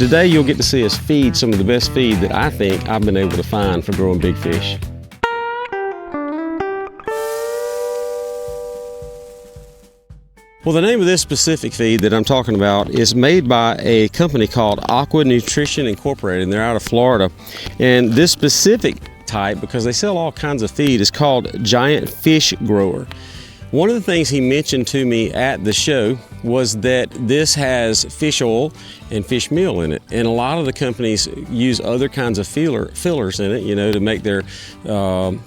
Today you'll get to see us feed some of the best feed that I think I've been able to find for growing big fish. Well, the name of this specific feed that I'm talking about is made by a company called Aqua Nutrition Incorporated, and they're out of Florida. And this specific type, because they sell all kinds of feed, is called Giant Fish Grower. One of the things he mentioned to me at the show was that this has fish oil and fish meal in it. And a lot of the companies use other kinds of fillers in it, you know, to make their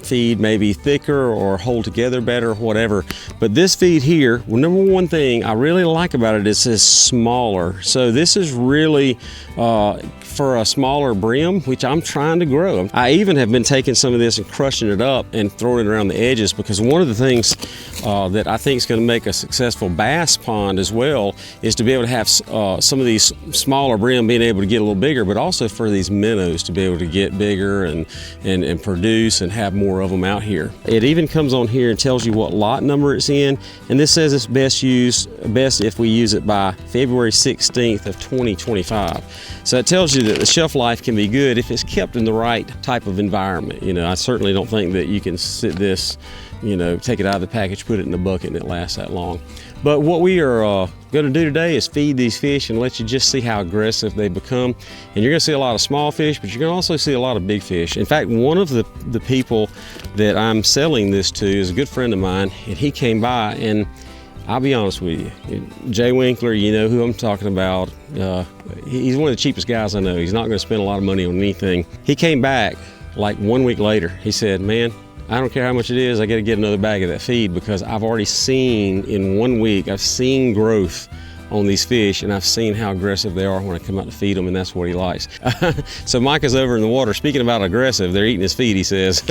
feed maybe thicker or hold together better or whatever. But this feed here, well, number one thing I really like about it is it's smaller. So this is really for a smaller brim, which I'm trying to grow. I even have been taking some of this and crushing it up and throwing it around the edges, because one of the things that I think is going to make a successful bass pond as well is to be able to have some of these smaller brim being able to get a little bigger, but also for these minnows to be able to get bigger and produce and have more of them out here. It even comes on here and tells you what lot number it's in, and this says it's best if we use it by February 16th of 2025. So it tells you that the shelf life can be good if it's kept in the right type of environment. You know, I certainly don't think that you can sit this, you know, take it out of the package, put it in the bucket, and it lasts that long. But what we are going to do today is feed these fish and let you just see how aggressive they become. And you're going to see a lot of small fish, but you're going to also see a lot of big fish. In fact, one of the people that I'm selling this to is a good friend of mine, and he came by, and I'll be honest with you, Jay Winkler, you know who I'm talking about. He's one of the cheapest guys I know. He's not going to spend a lot of money on anything. He came back like 1 week later. He said, man, I don't care how much it is, I got to get another bag of that feed, because I've already seen in 1 week, I've seen growth on these fish, and I've seen how aggressive they are when I come out to feed them, and that's what he likes. So Micah's over in the water. Speaking about aggressive, they're eating his feed, he says.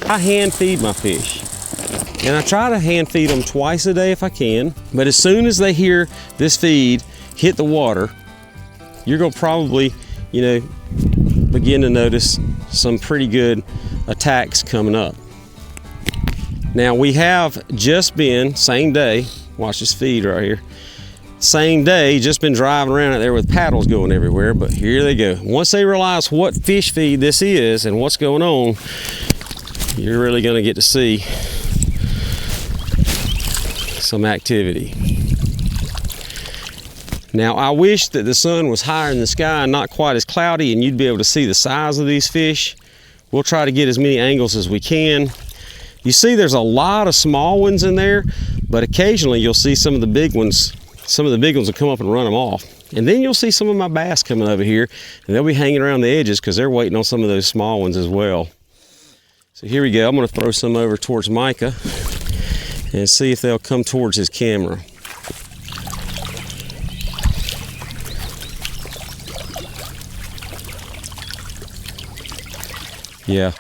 I hand feed my fish, and I try to hand feed them twice a day if I can, but as soon as they hear this feed hit the water, you're going to probably, you know, begin to notice some pretty good attacks coming up. Now we have just been, same day, watch this feed right here, same day, just been driving around out there with paddles going everywhere, but here they go. Once they realize what fish feed this is and what's going on, you're really going to get to see some activity. Now I wish that the sun was higher in the sky and not quite as cloudy, and you'd be able to see the size of these fish. We'll try to get as many angles as we can. You see there's a lot of small ones in there, but occasionally you'll see some of the big ones. Some of the big ones will come up and run them off. And then you'll see some of my bass coming over here, and they'll be hanging around the edges because they're waiting on some of those small ones as well. So here we go. I'm going to throw some over towards Micah and see if they'll come towards his camera. Yeah,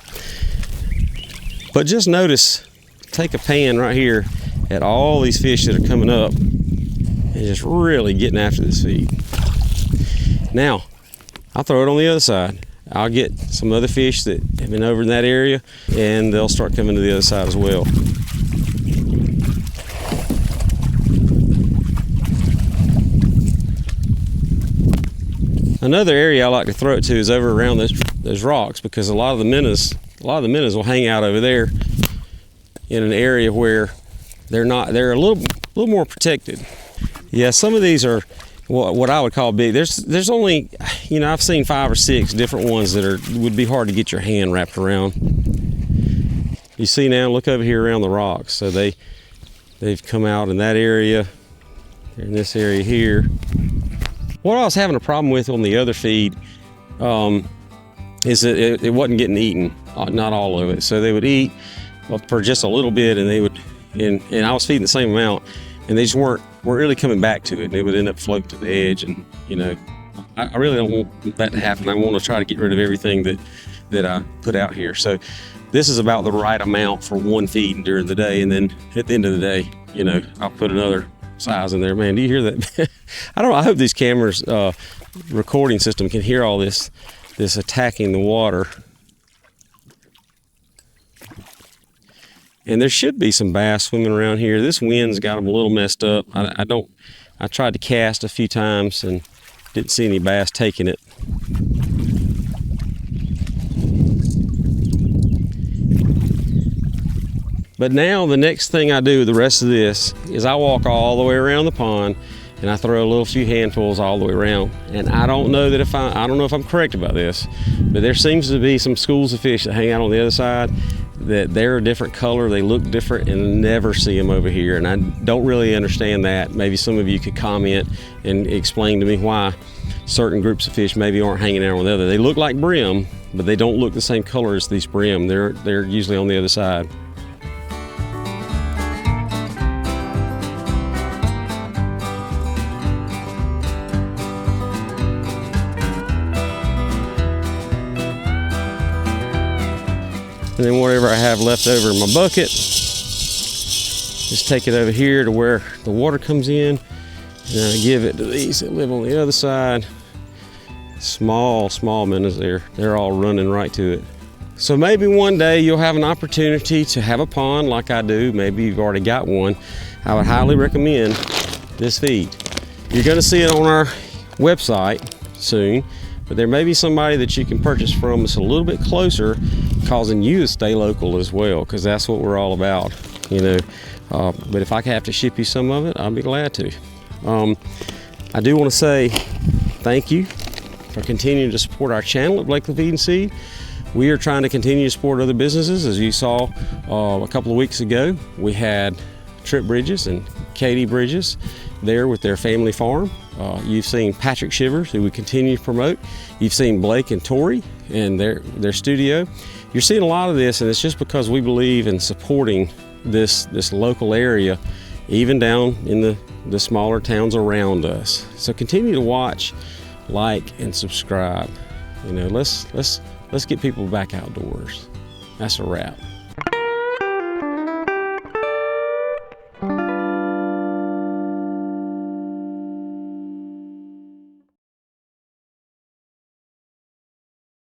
but just notice, take a pan right here at all these fish that are coming up and just really getting after this feed. Now, I'll throw it on the other side. I'll get some other fish that have been over in that area, and they'll start coming to the other side as well. Another area I like to throw it to is over around those rocks, because a lot of the minnows will hang out over there in an area where they're a little more protected. Yeah, some of these are what I would call big. There's only, you know, I've seen 5 or 6 different ones that would be hard to get your hand wrapped around. You see now, look over here around the rocks. So they've come out in that area, in this area here. What I was having a problem with on the other feed is that it wasn't getting eaten, not all of it. So they would eat for just a little bit, and they would, and I was feeding the same amount, and they just weren't really coming back to it. And they would end up floating to the edge, and you know, I really don't want that to happen. I want to try to get rid of everything that I put out here. So this is about the right amount for one feed during the day, and then at the end of the day, you know, I'll put another size in there. Man, do you hear that? I don't know, I hope these cameras recording system can hear all this attacking the water. And there should be some bass swimming around here. This wind's got them a little messed up. I tried to cast a few times, and Didn't see any bass taking it. But now the next thing I do the rest of this is I walk all the way around the pond and I throw a little few handfuls all the way around. And I don't know that I don't know if I'm correct about this, but there seems to be some schools of fish that hang out on the other side that they're a different color, they look different, and never see them over here. And I don't really understand that. Maybe some of you could comment and explain to me why certain groups of fish maybe aren't hanging out with the other. They look like brim, but they don't look the same color as these brim. They're usually on the other side. And then whatever I have left over in my bucket, just take it over here to where the water comes in, and I give it to these that live on the other side. Small minnows there. They're all running right to it. So maybe one day you'll have an opportunity to have a pond like I do. Maybe you've already got one. I would highly recommend this feed. You're gonna see it on our website soon, but there may be somebody that you can purchase from that's a little bit closer, causing you to stay local as well, because that's what we're all about, you know. But if I have to ship you some of it, I'll be glad to. I do want to say thank you for continuing to support our channel at Blakely Feed and Seed. We are trying to continue to support other businesses. As you saw a couple of weeks ago, we had Trip Bridges and Katie Bridges there with their family farm. You've seen Patrick Shivers, who we continue to promote. You've seen Blake and Tori and their studio. You're seeing a lot of this, and it's just because we believe in supporting this local area, even down in the smaller towns around us. So continue to watch, like, and subscribe. You know, let's get people back outdoors. That's a wrap.